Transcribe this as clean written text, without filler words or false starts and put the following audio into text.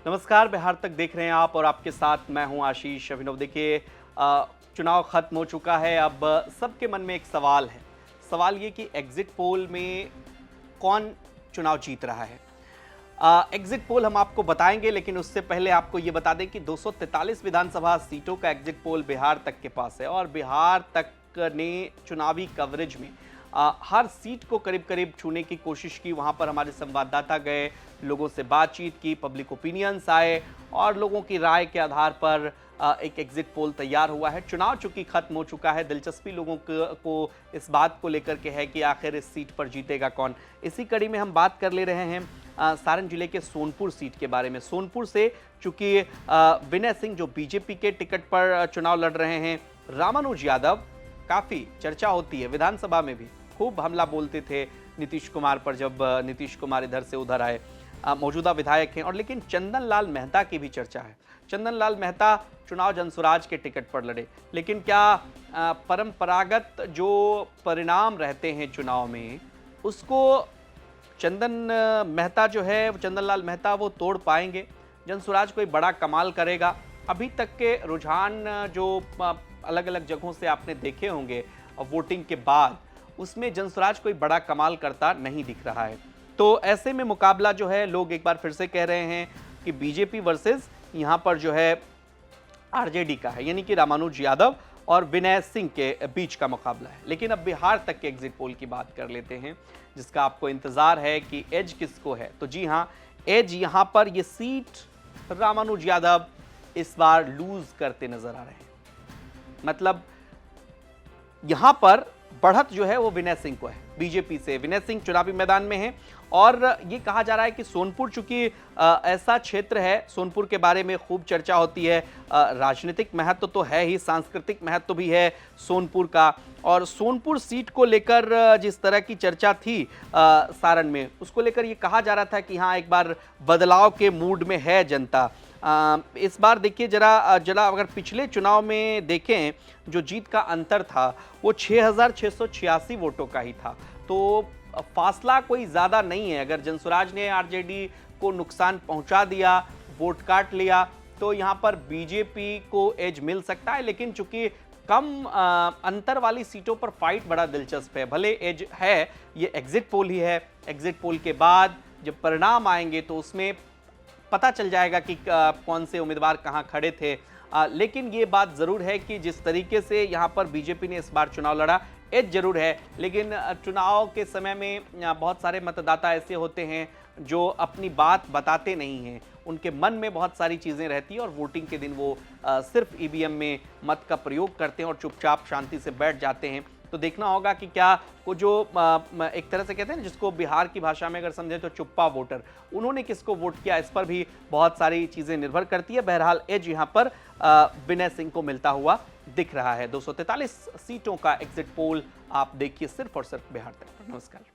नमस्कार, बिहार तक देख रहे हैं आप और आपके साथ मैं हूं आशीष अभिनव। देखिए, चुनाव खत्म हो चुका है। अब सबके मन में एक सवाल है। सवाल ये कि एग्जिट पोल में कौन चुनाव जीत रहा है। एग्जिट पोल हम आपको बताएंगे, लेकिन उससे पहले आपको ये बता दें कि 243 विधानसभा सीटों का एग्जिट पोल बिहार तक के पास है और बिहार तक ने चुनावी कवरेज में हर सीट को करीब करीब छूने की कोशिश की। वहां पर हमारे संवाददाता गए, लोगों से बातचीत की, पब्लिक ओपिनियंस आए और लोगों की राय के आधार पर एक एग्जिट पोल तैयार हुआ है। चुनाव चूंकि खत्म हो चुका है, दिलचस्पी लोगों को इस बात को लेकर के है कि आखिर इस सीट पर जीतेगा कौन। इसी कड़ी में हम बात कर ले रहे हैं सारण जिले के सोनपुर सीट के बारे में। सोनपुर से चूंकि विनय सिंह जो बीजेपी के टिकट पर चुनाव लड़ रहे हैं, रामानुज यादव काफी चर्चा होती है, विधानसभा में भी खूब हमला बोलते थे नीतीश कुमार पर जब नीतीश कुमार इधर से उधर आए। मौजूदा विधायक हैं और लेकिन चंदन लाल मेहता की भी चर्चा है। चंदन लाल मेहता चुनाव जनसुराज के टिकट पर लड़े, लेकिन क्या परंपरागत जो परिणाम रहते हैं चुनाव में उसको चंदन लाल मेहता वो तोड़ पाएंगे? जनसुराज कोई बड़ा कमाल करेगा? अभी तक के रुझान जो अलग अलग जगहों से आपने देखे होंगे वोटिंग के बाद, उसमें जनसुराज कोई बड़ा कमाल करता नहीं दिख रहा है। तो ऐसे में मुकाबला जो है, लोग एक बार फिर से कह रहे हैं कि बीजेपी वर्सेस यहाँ पर जो है आरजेडी का है, यानी कि रामानुज यादव और विनय सिंह के बीच का मुकाबला है। लेकिन अब बिहार तक के एग्जिट पोल की बात कर लेते हैं, जिसका आपको इंतजार है कि एज किसको है। तो जी हाँ, एज यहाँ पर ये सीट रामानुज यादव इस बार लूज करते नजर आ रहे हैं। मतलब यहां पर बढ़त जो है वो विनय सिंह को है। बीजेपी से विनय सिंह चुनावी मैदान में हैं और ये कहा जा रहा है कि सोनपुर चूंकि ऐसा क्षेत्र है, सोनपुर के बारे में खूब चर्चा होती है। राजनीतिक महत्व तो है ही, सांस्कृतिक महत्व भी है सोनपुर का। और सोनपुर सीट को लेकर जिस तरह की चर्चा थी सारण में, उसको लेकर ये कहा जा रहा था कि हाँ, एक बार बदलाव के मूड में है जनता। इस बार देखिए जरा अगर पिछले चुनाव में देखें, जो जीत का अंतर था वो 6,686 वोटों का ही था। तो फासला कोई ज़्यादा नहीं है। अगर जनसुराज ने आरजेडी को नुकसान पहुंचा दिया, वोट काट लिया, तो यहाँ पर बीजेपी को एज मिल सकता है। लेकिन चूंकि कम अंतर वाली सीटों पर फाइट बड़ा दिलचस्प है। भले एज है, ये एग्जिट पोल ही है। एग्जिट पोल के बाद जब परिणाम आएंगे तो उसमें पता चल जाएगा कि कौन से उम्मीदवार कहां खड़े थे। लेकिन ये बात जरूर है कि जिस तरीके से यहां पर बीजेपी ने इस बार चुनाव लड़ा, एज जरूर है। लेकिन चुनाव के समय में बहुत सारे मतदाता ऐसे होते हैं जो अपनी बात बताते नहीं हैं, उनके मन में बहुत सारी चीज़ें रहती हैं और वोटिंग के दिन वो सिर्फ ईवीएम में मत का प्रयोग करते हैं और चुपचाप शांति से बैठ जाते हैं। तो देखना होगा कि क्या वो जो एक तरह से कहते हैं ना, जिसको बिहार की भाषा में अगर समझे तो चुप्पा वोटर, उन्होंने किसको वोट किया, इस पर भी बहुत सारी चीज़ें निर्भर करती है। बहरहाल एज यहाँ पर विनय सिंह को मिलता हुआ दिख रहा है। 243 सीटों का एग्जिट पोल आप देखिए सिर्फ और सिर्फ बिहार तक। नमस्कार।